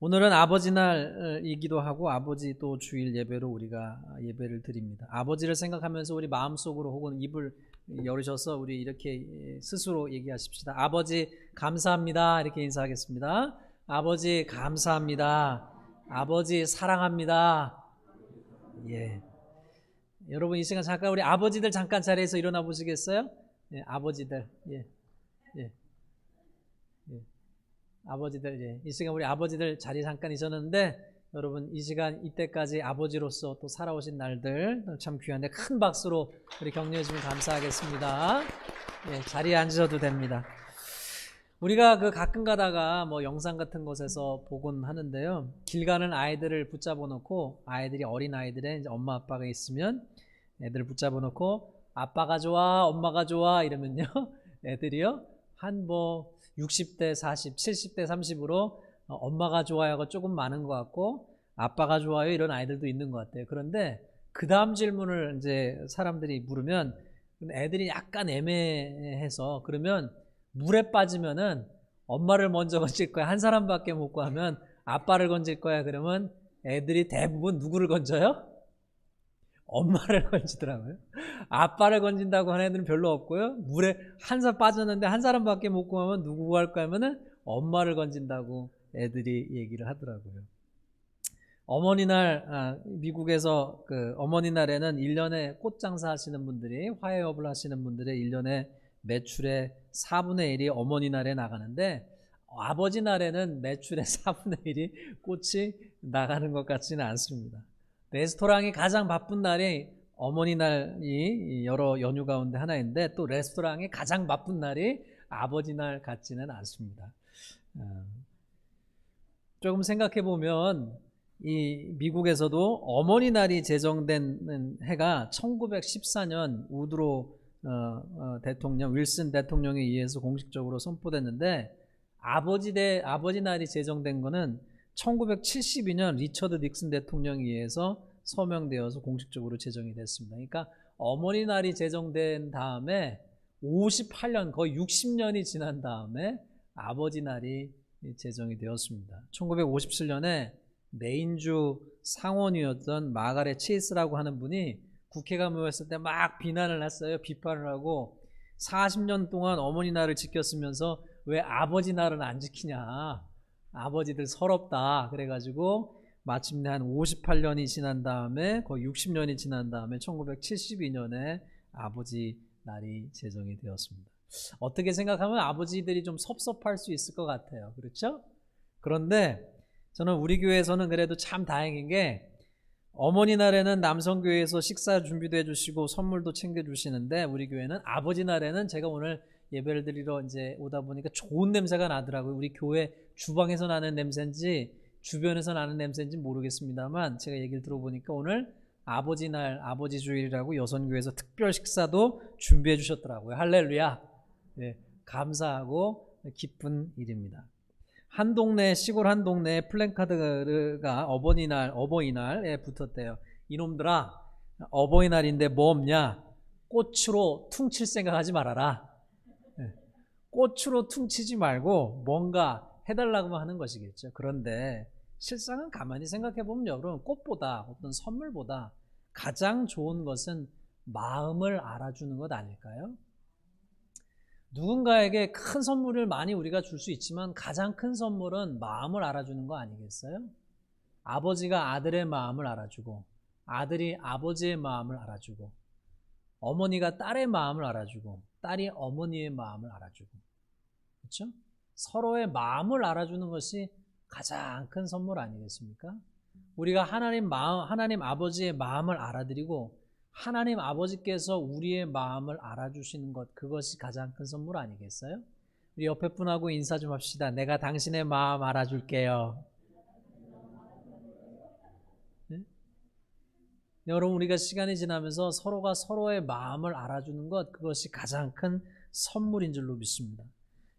오늘은 아버지 날이기도 하고 아버지 또 주일 예배로 우리가 예배를 드립니다. 아버지를 생각하면서 우리 마음속으로 혹은 입을 열으셔서 우리 이렇게 스스로 얘기하십시다. 아버지 감사합니다. 이렇게 인사하겠습니다. 아버지 감사합니다. 아버지 사랑합니다. 예. 여러분 이 시간 잠깐 우리 아버지들 잠깐 자리에서 일어나 보시겠어요? 예, 아버지들. 예. 예. 예. 아버지들, 예. 이 시간 우리 아버지들 자리 잠깐 있었는데 여러분 이 시간 이때까지 아버지로서 또 살아오신 날들 참 귀한데 큰 박수로 우리 격려해 주시면 감사하겠습니다. 예, 자리에 앉으셔도 됩니다. 우리가 가끔 가다가 뭐 영상 같은 곳에서 보곤 하는데요. 길 가는 아이들을 붙잡아 놓고 아이들이 어린 아이들의 이제 엄마 아빠가 있으면 애들을 붙잡아 놓고 아빠가 좋아, 엄마가 좋아 이러면요. 애들이요. 한 60대 40, 70대 30으로 엄마가 좋아요가 조금 많은 것 같고 아빠가 좋아요 이런 아이들도 있는 것 같아요. 그런데 그 다음 질문을 이제 사람들이 물으면 애들이 약간 애매해서 그러면 물에 빠지면은 엄마를 먼저 건질 거야. 한 사람밖에 못 구하면 아빠를 건질 거야. 그러면 애들이 대부분 누구를 건져요? 엄마를 건지더라고요. 아빠를 건진다고 하는 애들은 별로 없고요. 물에 한 사람 빠졌는데 한 사람밖에 못 구하면 누구 구할까 하면은 엄마를 건진다고 애들이 얘기를 하더라고요. 어머니날, 미국에서 어머니날에는 1년에 꽃장사 하시는 분들이, 화훼업을 하시는 분들의 1년에 매출의 4분의 1이 어머니날에 나가는데, 아버지 날에는 매출의 4분의 1이 꽃이 나가는 것 같지는 않습니다. 레스토랑이 가장 바쁜 날이 어머니날이 여러 연휴 가운데 하나인데, 또 레스토랑이 가장 바쁜 날이 아버지 날 같지는 않습니다. 조금 생각해 보면, 이 미국에서도 어머니 날이 제정된 해가 1914년 우드로 대통령, 윌슨 대통령에 의해서 공식적으로 선포됐는데 아버지 날이 제정된 거는 1972년 리처드 닉슨 대통령에 의해서 서명되어서 공식적으로 제정이 됐습니다. 그러니까 어머니 날이 제정된 다음에 58년, 거의 60년이 지난 다음에 아버지 날이 제정이 되었습니다. 1957년에 메인주 상원이었던 마가렛 체이스라고 하는 분이 국회가 모였을 때 막 비난을 했어요. 비판을 하고 40년 동안 어머니 날을 지켰으면서 왜 아버지 날은 안 지키냐. 아버지들 서럽다. 그래가지고 마침내 한 58년이 지난 다음에 거의 60년이 지난 다음에 1972년에 아버지 날이 제정이 되었습니다. 어떻게 생각하면 아버지들이 좀 섭섭할 수 있을 것 같아요. 그렇죠? 그런데 저는 우리 교회에서는 그래도 참 다행인 게 어머니 날에는 남성교회에서 식사 준비도 해주시고 선물도 챙겨주시는데 우리 교회는 아버지 날에는 제가 오늘 예배를 드리러 이제 오다 보니까 좋은 냄새가 나더라고요. 우리 교회 주방에서 나는 냄새인지 주변에서 나는 냄새인지 모르겠습니다만 제가 얘기를 들어보니까 오늘 아버지 날, 아버지 주일이라고 여선교회에서 특별 식사도 준비해 주셨더라고요. 할렐루야. 네, 감사하고 기쁜 일입니다. 한 동네, 시골 한 동네에 플랜카드가 어버이날에 붙었대요. 이놈들아, 어버이날인데 뭐 없냐? 꽃으로 퉁칠 생각하지 말아라. 꽃으로 퉁치지 말고 뭔가 해달라고 하는 것이겠죠. 그런데 실상은 가만히 생각해 보면 여러분, 꽃보다 어떤 선물보다 가장 좋은 것은 마음을 알아주는 것 아닐까요? 누군가에게 큰 선물을 많이 우리가 줄 수 있지만 가장 큰 선물은 마음을 알아주는 거 아니겠어요? 아버지가 아들의 마음을 알아주고 아들이 아버지의 마음을 알아주고 어머니가 딸의 마음을 알아주고 딸이 어머니의 마음을 알아주고 그렇죠? 서로의 마음을 알아주는 것이 가장 큰 선물 아니겠습니까? 우리가 하나님 아버지의 마음을 알아드리고 하나님 아버지께서 우리의 마음을 알아주시는 것, 그것이 가장 큰 선물 아니겠어요? 우리 옆에 분하고 인사 좀 합시다. 내가 당신의 마음 알아줄게요. 네? 여러분, 우리가 시간이 지나면서 서로가 서로의 마음을 알아주는 것, 그것이 가장 큰 선물인 줄로 믿습니다.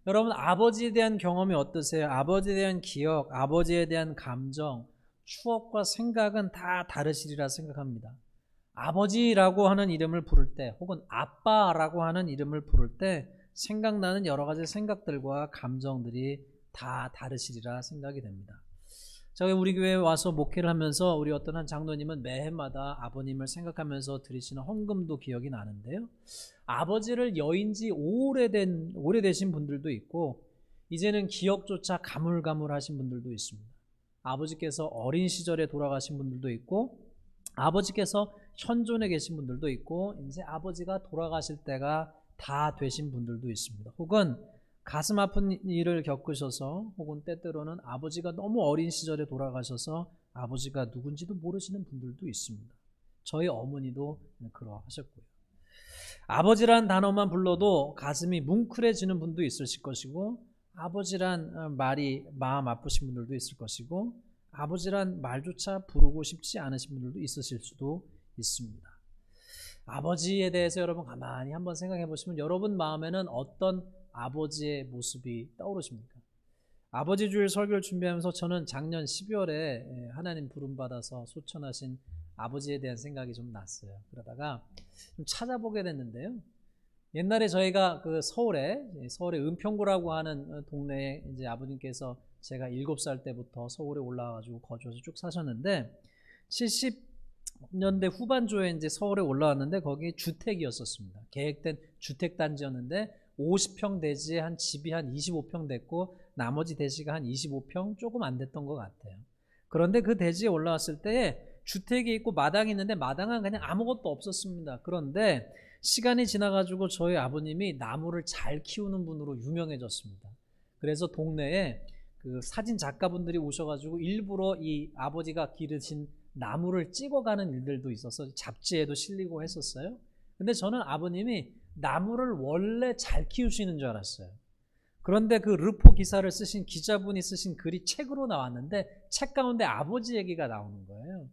여러분, 아버지에 대한 경험이 어떠세요? 아버지에 대한 기억, 아버지에 대한 감정, 추억과 생각은 다 다르시리라 생각합니다. 아버지라고 하는 이름을 부를 때 혹은 아빠라고 하는 이름을 부를 때 생각나는 여러 가지 생각들과 감정들이 다 다르시리라 생각이 됩니다. 제가 우리 교회에 와서 목회를 하면서 우리 어떤 한 장로님은 매해마다 아버님을 생각하면서 드리시는 헌금도 기억이 나는데요. 아버지를 여인 지 오래되신 분들도 있고 이제는 기억조차 가물가물하신 분들도 있습니다. 아버지께서 어린 시절에 돌아가신 분들도 있고 아버지께서 현존에 계신 분들도 있고 이제 아버지가 돌아가실 때가 다 되신 분들도 있습니다. 혹은 가슴 아픈 일을 겪으셔서 혹은 때때로는 아버지가 너무 어린 시절에 돌아가셔서 아버지가 누군지도 모르시는 분들도 있습니다. 저희 어머니도 그러하셨고요. 아버지란 단어만 불러도 가슴이 뭉클해지는 분도 있으실 것이고 아버지란 말이 마음 아프신 분들도 있을 것이고 아버지란 말조차 부르고 싶지 않으신 분들도 있으실 수도 있습니다. 아버지에 대해서 여러분 가만히 한번 생각해 보시면 여러분 마음에는 어떤 아버지의 모습이 떠오르십니까? 아버지 주일 설교를 준비하면서 저는 작년 12월에 하나님 부름받아서 소천하신 아버지에 대한 생각이 좀 났어요. 그러다가 좀 찾아보게 됐는데요. 옛날에 저희가 그 서울의 은평구라고 하는 동네에 이제 아버님께서 제가 7살 때부터 서울에 올라와가지고 거주해서 쭉 사셨는데 70년대 후반초에 이제 서울에 올라왔는데 거기 주택이었었습니다. 계획된 주택단지였는데 50평 대지에 한 집이 한 25평 됐고 나머지 대지가 한 25평 조금 안 됐던 것 같아요. 그런데 그 대지에 올라왔을 때 주택이 있고 마당이 있는데 마당은 그냥 아무것도 없었습니다. 그런데 시간이 지나가지고 저희 아버님이 나무를 잘 키우는 분으로 유명해졌습니다. 그래서 동네에 그 사진 작가분들이 오셔가지고 일부러 이 아버지가 기르신 나무를 찍어가는 일들도 있어서 잡지에도 실리고 했었어요. 근데 저는 아버님이 나무를 원래 잘 키우시는 줄 알았어요. 그런데 그 르포 기사를 쓰신 기자분이 쓰신 글이 책으로 나왔는데 책 가운데 아버지 얘기가 나오는 거예요.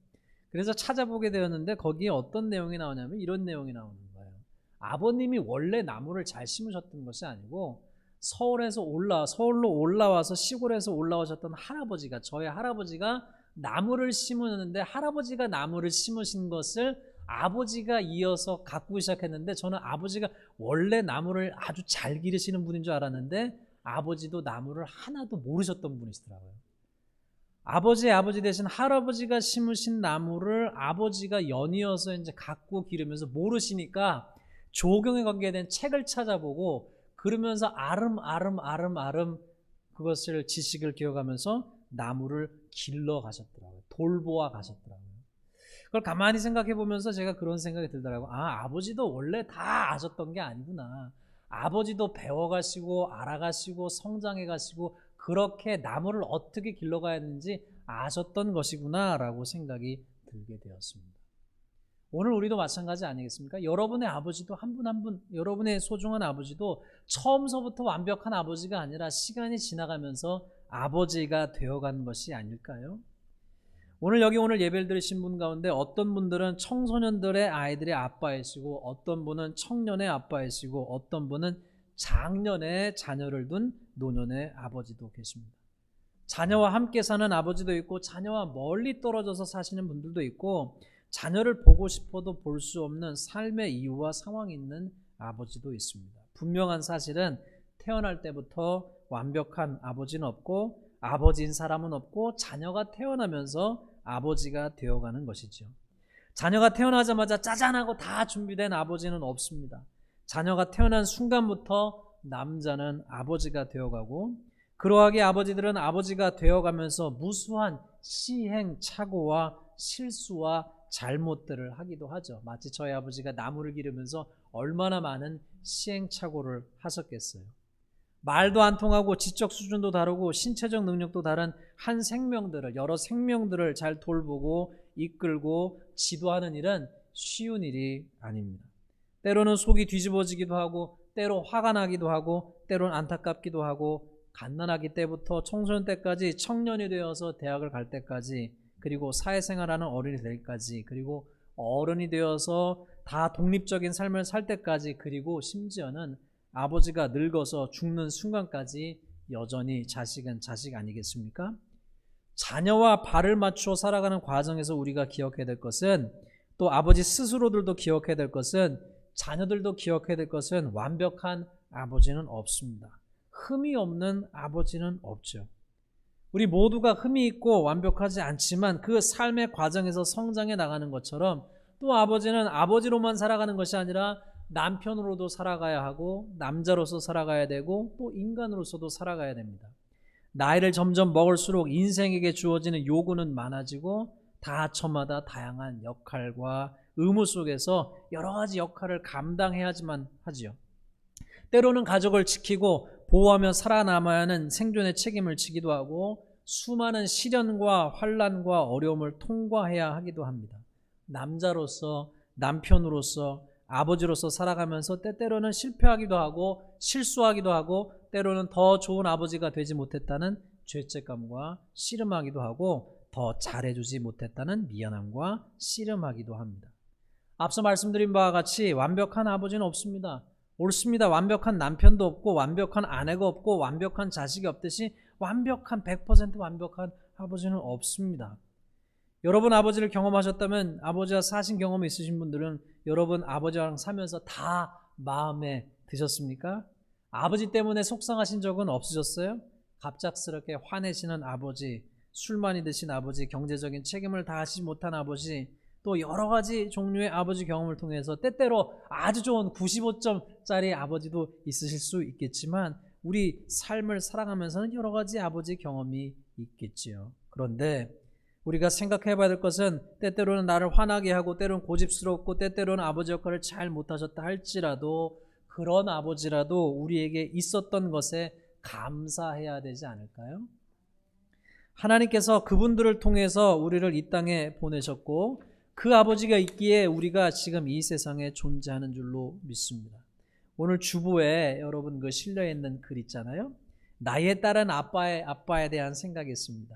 그래서 찾아보게 되었는데 거기에 어떤 내용이 나오냐면 이런 내용이 나오는 거예요. 아버님이 원래 나무를 잘 심으셨던 것이 아니고 서울로 올라와서 시골에서 올라오셨던 할아버지가 저의 할아버지가 나무를 심었는데 할아버지가 나무를 심으신 것을 아버지가 이어서 가꾸기 시작했는데 저는 아버지가 원래 나무를 아주 잘 기르시는 분인 줄 알았는데 아버지도 나무를 하나도 모르셨던 분이시더라고요. 아버지의 아버지 대신 할아버지가 심으신 나무를 아버지가 연이어서 이제 갖고 기르면서 모르시니까 조경에 관계된 책을 찾아보고 그러면서 아름 그것을 지식을 기억하면서 나무를 길러 가셨더라고요. 돌보아 가셨더라고요. 그걸 가만히 생각해 보면서 제가 그런 생각이 들더라고요. 아버지도 원래 다 아셨던 게 아니구나. 아버지도 배워가시고 알아가시고 성장해가시고 그렇게 나무를 어떻게 길러가야 하는지 아셨던 것이구나 라고 생각이 들게 되었습니다. 오늘 우리도 마찬가지 아니겠습니까? 여러분의 아버지도 한 분 한 분, 여러분의 소중한 아버지도 처음서부터 완벽한 아버지가 아니라 시간이 지나가면서 아버지가 되어간 것이 아닐까요? 오늘 예배를 드리신 분 가운데 어떤 분들은 청소년들의 아이들의 아빠이시고 어떤 분은 청년의 아빠이시고 어떤 분은 장년의 자녀를 둔 노년의 아버지도 계십니다. 자녀와 함께 사는 아버지도 있고 자녀와 멀리 떨어져서 사시는 분들도 있고 자녀를 보고 싶어도 볼 수 없는 삶의 이유와 상황이 있는 아버지도 있습니다. 분명한 사실은 태어날 때부터 완벽한 아버지는 없고 아버지인 사람은 없고 자녀가 태어나면서 아버지가 되어가는 것이죠. 자녀가 태어나자마자 짜잔하고 다 준비된 아버지는 없습니다. 자녀가 태어난 순간부터 남자는 아버지가 되어가고 그러하게 아버지들은 아버지가 되어가면서 무수한 시행착오와 실수와 잘못들을 하기도 하죠. 마치 저희 아버지가 나무를 기르면서 얼마나 많은 시행착오를 하셨겠어요. 말도 안 통하고 지적 수준도 다르고 신체적 능력도 다른 한 생명들을 여러 생명들을 잘 돌보고 이끌고 지도하는 일은 쉬운 일이 아닙니다. 때로는 속이 뒤집어지기도 하고 때로 화가 나기도 하고 때로는 안타깝기도 하고 갓난아기 때부터 청소년 때까지 청년이 되어서 대학을 갈 때까지 그리고 사회생활하는 어른이 될 때까지 그리고 어른이 되어서 다 독립적인 삶을 살 때까지 그리고 심지어는 아버지가 늙어서 죽는 순간까지 여전히 자식은 자식 아니겠습니까? 자녀와 발을 맞추어 살아가는 과정에서 우리가 기억해야 될 것은 또 아버지 스스로들도 기억해야 될 것은 자녀들도 기억해야 될 것은 완벽한 아버지는 없습니다. 흠이 없는 아버지는 없죠. 우리 모두가 흠이 있고 완벽하지 않지만 그 삶의 과정에서 성장해 나가는 것처럼 또 아버지는 아버지로만 살아가는 것이 아니라 남편으로도 살아가야 하고 남자로서 살아가야 되고 또 인간으로서도 살아가야 됩니다. 나이를 점점 먹을수록 인생에게 주어지는 요구는 많아지고 다처마다 다양한 역할과 의무 속에서 여러 가지 역할을 감당해야지만 하지요. 때로는 가족을 지키고 보호하며 살아남아야 하는 생존의 책임을 지기도 하고 수많은 시련과 환난과 어려움을 통과해야 하기도 합니다. 남자로서, 남편으로서, 아버지로서 살아가면서 때때로는 실패하기도 하고 실수하기도 하고 때로는 더 좋은 아버지가 되지 못했다는 죄책감과 씨름하기도 하고 더 잘해주지 못했다는 미안함과 씨름하기도 합니다. 앞서 말씀드린 바와 같이 완벽한 아버지는 없습니다. 옳습니다. 완벽한 남편도 없고 완벽한 아내가 없고 완벽한 자식이 없듯이 완벽한 100% 완벽한 아버지는 없습니다. 여러분 아버지를 경험하셨다면 아버지와 사신 경험이 있으신 분들은 여러분 아버지랑 살면서 다 마음에 드셨습니까? 아버지 때문에 속상하신 적은 없으셨어요? 갑작스럽게 화내시는 아버지, 술 많이 드신 아버지, 경제적인 책임을 다하지 못한 아버지, 또 여러 가지 종류의 아버지 경험을 통해서 때때로 아주 좋은 95점짜리 아버지도 있으실 수 있겠지만 우리 삶을 살아가면서는 여러 가지 아버지 경험이 있겠지요. 그런데 우리가 생각해 봐야 될 것은 때때로는 나를 화나게 하고 때로는 고집스럽고 때때로는 아버지 역할을 잘 못하셨다 할지라도 그런 아버지라도 우리에게 있었던 것에 감사해야 되지 않을까요? 하나님께서 그분들을 통해서 우리를 이 땅에 보내셨고 그 아버지가 있기에 우리가 지금 이 세상에 존재하는 줄로 믿습니다. 오늘 주보에 여러분 그 실려 있는 글 있잖아요. 나이에 따른 아빠에 대한 생각이 있습니다.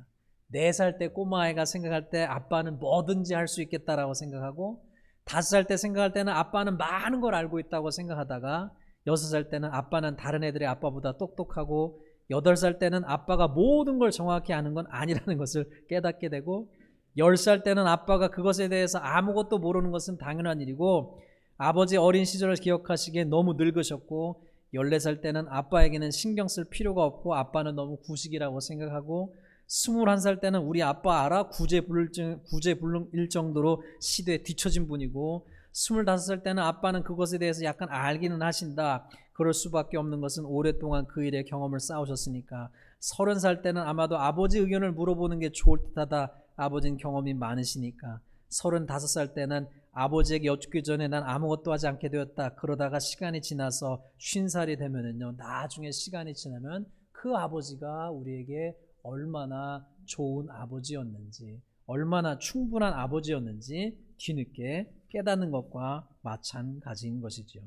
4살 때 꼬마아이가 생각할 때 아빠는 뭐든지 할 수 있겠다라고 생각하고 5살 때 생각할 때는 아빠는 많은 걸 알고 있다고 생각하다가 6살 때는 아빠는 다른 애들의 아빠보다 똑똑하고 8살 때는 아빠가 모든 걸 정확히 아는 건 아니라는 것을 깨닫게 되고 10살 때는 아빠가 그것에 대해서 아무것도 모르는 것은 당연한 일이고 아버지 어린 시절을 기억하시기에 너무 늙으셨고 14살 때는 아빠에게는 신경 쓸 필요가 없고 아빠는 너무 구식이라고 생각하고 21살 때는 우리 아빠 알아? 구제불능일 정도로 시대에 뒤처진 분이고 25살 때는 아빠는 그것에 대해서 약간 알기는 하신다. 그럴 수밖에 없는 것은 오랫동안 그 일에 경험을 쌓으셨으니까 30살 때는 아마도 아버지 의견을 물어보는 게 좋을 듯하다. 아버지는 경험이 많으시니까 35살 때는 아버지에게 여쭙기 전에 난 아무것도 하지 않게 되었다. 그러다가 시간이 지나서 50살이 되면은요, 나중에 시간이 지나면 그 아버지가 우리에게 얼마나 좋은 아버지였는지, 얼마나 충분한 아버지였는지 뒤늦게 깨닫는 것과 마찬가지인 것이죠.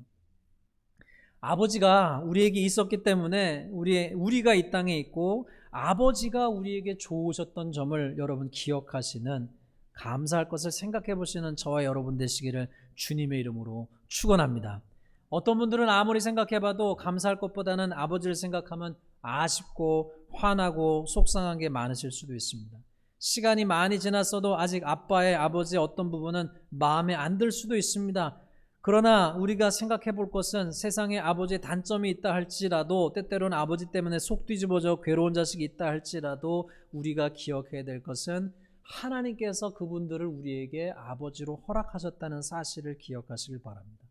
아버지가 우리에게 있었기 때문에 우리가 이 땅에 있고 아버지가 우리에게 좋으셨던 점을 여러분 기억하시는, 감사할 것을 생각해 보시는 저와 여러분 되시기를 주님의 이름으로 축원합니다. 어떤 분들은 아무리 생각해 봐도 감사할 것보다는 아버지를 생각하면 아쉽고 화나고 속상한 게 많으실 수도 있습니다. 시간이 많이 지났어도 아직 아버지의 어떤 부분은 마음에 안 들 수도 있습니다. 그러나 우리가 생각해 볼 것은 세상에 아버지의 단점이 있다 할지라도 때때로는 아버지 때문에 속 뒤집어져 괴로운 자식이 있다 할지라도 우리가 기억해야 될 것은 하나님께서 그분들을 우리에게 아버지로 허락하셨다는 사실을 기억하시길 바랍니다.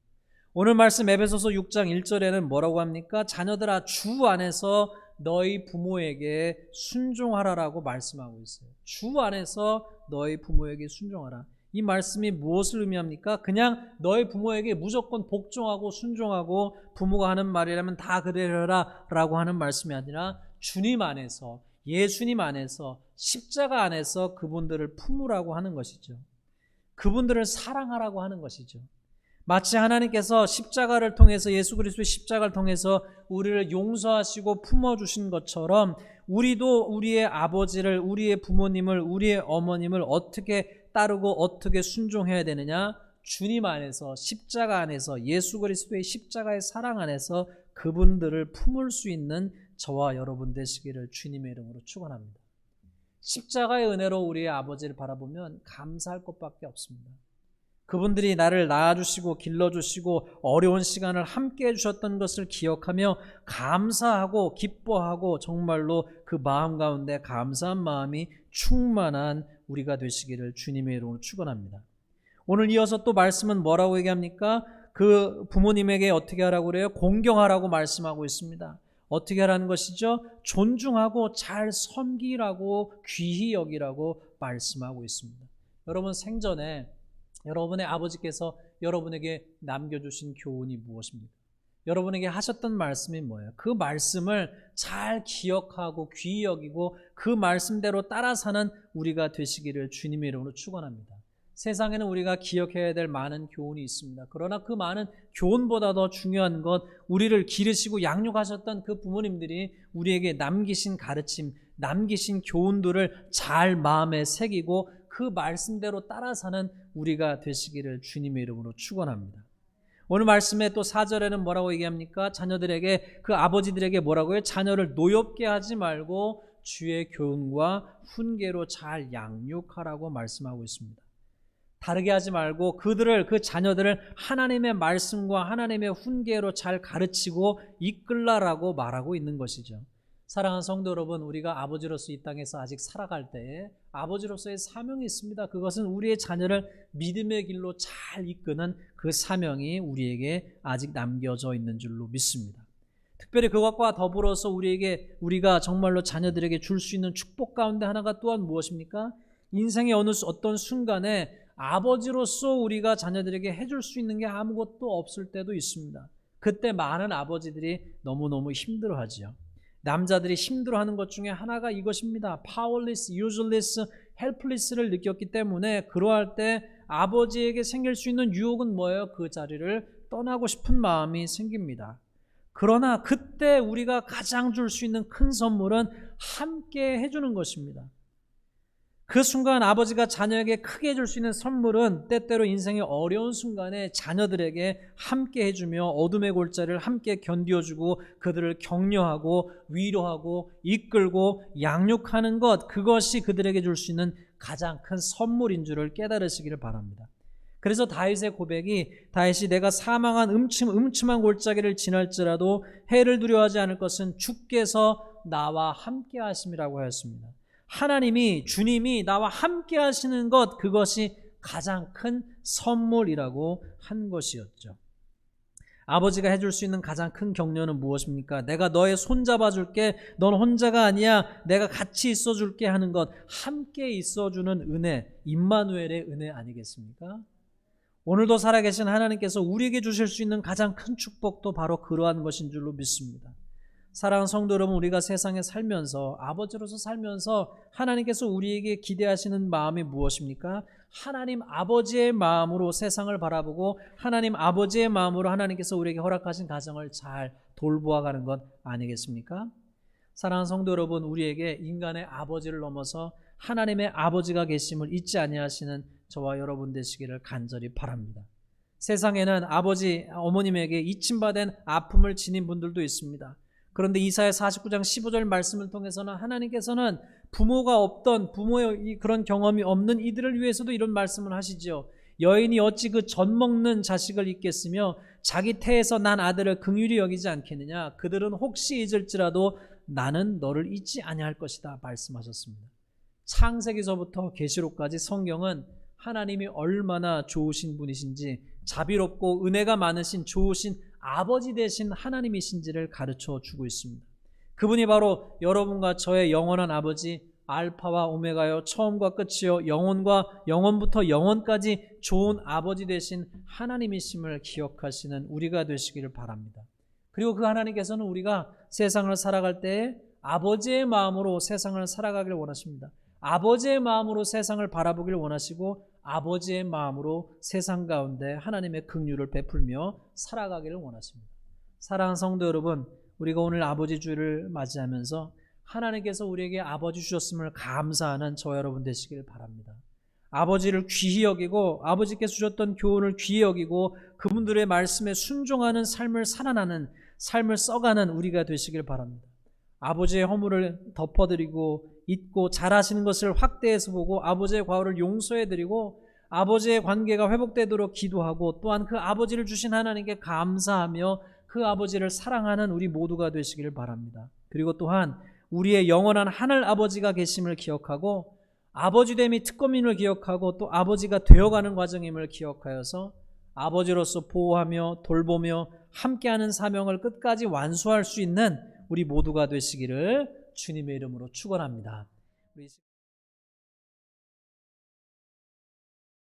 오늘 말씀 에베소서 6장 1절에는 뭐라고 합니까? 자녀들아 주 안에서 너희 부모에게 순종하라라고 말씀하고 있어요. 주 안에서 너희 부모에게 순종하라. 이 말씀이 무엇을 의미합니까? 그냥 너희 부모에게 무조건 복종하고 순종하고 부모가 하는 말이라면 다 그대로라 라고 하는 말씀이 아니라 주님 안에서, 예수님 안에서, 십자가 안에서 그분들을 품으라고 하는 것이죠. 그분들을 사랑하라고 하는 것이죠. 마치 하나님께서 십자가를 통해서, 예수 그리스도의 십자가를 통해서 우리를 용서하시고 품어주신 것처럼 우리도 우리의 아버지를, 우리의 부모님을, 우리의 어머님을 어떻게 따르고 어떻게 순종해야 되느냐? 주님 안에서, 십자가 안에서, 예수 그리스도의 십자가의 사랑 안에서 그분들을 품을 수 있는 저와 여러분 되시기를 주님의 이름으로 축원합니다. 십자가의 은혜로 우리의 아버지를 바라보면 감사할 것밖에 없습니다. 그분들이 나를 낳아주시고 길러주시고 어려운 시간을 함께 해주셨던 것을 기억하며 감사하고 기뻐하고 정말로 그 마음 가운데 감사한 마음이 충만한 우리가 되시기를 주님의 이름으로 축원합니다. 오늘 이어서 또 말씀은 뭐라고 얘기합니까? 그 부모님에게 어떻게 하라고 그래요? 공경하라고 말씀하고 있습니다. 어떻게 하라는 것이죠? 존중하고 잘 섬기라고 귀히 여기라고 말씀하고 있습니다. 여러분 생전에 여러분의 아버지께서 여러분에게 남겨주신 교훈이 무엇입니까? 여러분에게 하셨던 말씀이 뭐예요? 그 말씀을 잘 기억하고 귀히 여기고 그 말씀대로 따라 사는 우리가 되시기를 주님의 이름으로 축원합니다. 세상에는 우리가 기억해야 될 많은 교훈이 있습니다. 그러나 그 많은 교훈보다 더 중요한 것, 우리를 기르시고 양육하셨던 그 부모님들이 우리에게 남기신 가르침, 남기신 교훈들을 잘 마음에 새기고 그 말씀대로 따라 사는 우리가 되시기를 주님의 이름으로 축원합니다. 오늘 말씀에 또 4절에는 뭐라고 얘기합니까? 자녀들에게, 그 아버지들에게 뭐라고요? 자녀를 노엽게 하지 말고 주의 교훈과 훈계로 잘 양육하라고 말씀하고 있습니다. 다르게 하지 말고 그 자녀들을 하나님의 말씀과 하나님의 훈계로 잘 가르치고 이끌라라고 말하고 있는 것이죠. 사랑하는 성도 여러분, 우리가 아버지로서 이 땅에서 아직 살아갈 때에 아버지로서의 사명이 있습니다. 그것은 우리의 자녀를 믿음의 길로 잘 이끄는 그 사명이 우리에게 아직 남겨져 있는 줄로 믿습니다. 특별히 그것과 더불어서 우리가 정말로 자녀들에게 줄 수 있는 축복 가운데 하나가 또한 무엇입니까? 인생의 어떤 순간에 아버지로서 우리가 자녀들에게 해줄 수 있는 게 아무것도 없을 때도 있습니다. 그때 많은 아버지들이 너무너무 힘들어하지요. 남자들이 힘들어하는 것 중에 하나가 이것입니다. powerless, useless, helpless를 느꼈기 때문에 그러할 때 아버지에게 생길 수 있는 유혹은 뭐예요? 그 자리를 떠나고 싶은 마음이 생깁니다. 그러나 그때 우리가 가장 줄 수 있는 큰 선물은 함께 해주는 것입니다. 그 순간 아버지가 자녀에게 크게 해줄 수 있는 선물은 때때로 인생의 어려운 순간에 자녀들에게 함께 해주며 어둠의 골짜기를 함께 견뎌주고 그들을 격려하고 위로하고 이끌고 양육하는 것, 그것이 그들에게 줄 수 있는 가장 큰 선물인 줄을 깨달으시기를 바랍니다. 그래서 다윗의 고백이, 다윗이 내가 사망한 음침한 골짜기를 지날지라도 해를 두려워하지 않을 것은 주께서 나와 함께 하심이라고 하였습니다. 하나님이, 주님이 나와 함께 하시는 것, 그것이 가장 큰 선물이라고 한 것이었죠. 아버지가 해줄 수 있는 가장 큰 격려는 무엇입니까? 내가 너의 손 잡아줄게, 넌 혼자가 아니야, 내가 같이 있어줄게 하는 것, 함께 있어주는 은혜, 임마누엘의 은혜 아니겠습니까? 오늘도 살아계신 하나님께서 우리에게 주실 수 있는 가장 큰 축복도 바로 그러한 것인 줄로 믿습니다. 사랑하는 성도 여러분, 우리가 세상에 살면서, 아버지로서 살면서 하나님께서 우리에게 기대하시는 마음이 무엇입니까? 하나님 아버지의 마음으로 세상을 바라보고 하나님 아버지의 마음으로 하나님께서 우리에게 허락하신 가정을 잘 돌보아가는 것 아니겠습니까? 사랑하는 성도 여러분, 우리에게 인간의 아버지를 넘어서 하나님의 아버지가 계심을 잊지 아니하시는 저와 여러분 되시기를 간절히 바랍니다. 세상에는 아버지, 어머님에게 잊힘받은 아픔을 지닌 분들도 있습니다. 그런데 이사야 49장 15절 말씀을 통해서는 하나님께서는 부모가 없던, 부모의 그런 경험이 없는 이들을 위해서도 이런 말씀을 하시죠. 여인이 어찌 그 젖 먹는 자식을 잊겠으며 자기 태에서 난 아들을 긍휼히 여기지 않겠느냐. 그들은 혹시 잊을지라도 나는 너를 잊지 아니할 것이다 말씀하셨습니다. 창세기서부터 계시록까지 성경은 하나님이 얼마나 좋으신 분이신지, 자비롭고 은혜가 많으신 좋으신 아버지 되신 하나님이신지를 가르쳐 주고 있습니다. 그분이 바로 여러분과 저의 영원한 아버지, 알파와 오메가요, 처음과 끝이요, 영원과 영원부터 영원까지 좋은 아버지 되신 하나님이심을 기억하시는 우리가 되시기를 바랍니다. 그리고 그 하나님께서는 우리가 세상을 살아갈 때에 아버지의 마음으로 세상을 살아가기를 원하십니다. 아버지의 마음으로 세상을 바라보기를 원하시고 아버지의 마음으로 세상 가운데 하나님의 긍휼을 베풀며 살아가기를 원하십니다. 사랑하는 성도 여러분, 우리가 오늘 아버지 주를 맞이하면서 하나님께서 우리에게 아버지 주셨음을 감사하는 저와 여러분 되시길 바랍니다. 아버지를 귀히 여기고 아버지께서 주셨던 교훈을 귀히 여기고 그분들의 말씀에 순종하는 삶을 살아나는, 삶을 써가는 우리가 되시길 바랍니다. 아버지의 허물을 덮어드리고 잊고 잘하시는 것을 확대해서 보고 아버지의 과오를 용서해드리고 아버지의 관계가 회복되도록 기도하고 또한 그 아버지를 주신 하나님께 감사하며 그 아버지를 사랑하는 우리 모두가 되시기를 바랍니다. 그리고 또한 우리의 영원한 하늘 아버지가 계심을 기억하고 아버지됨이 특권임을 기억하고 또 아버지가 되어가는 과정임을 기억하여서 아버지로서 보호하며 돌보며 함께하는 사명을 끝까지 완수할 수 있는 우리 모두가 되시기를 주님의 이름으로 축원합니다.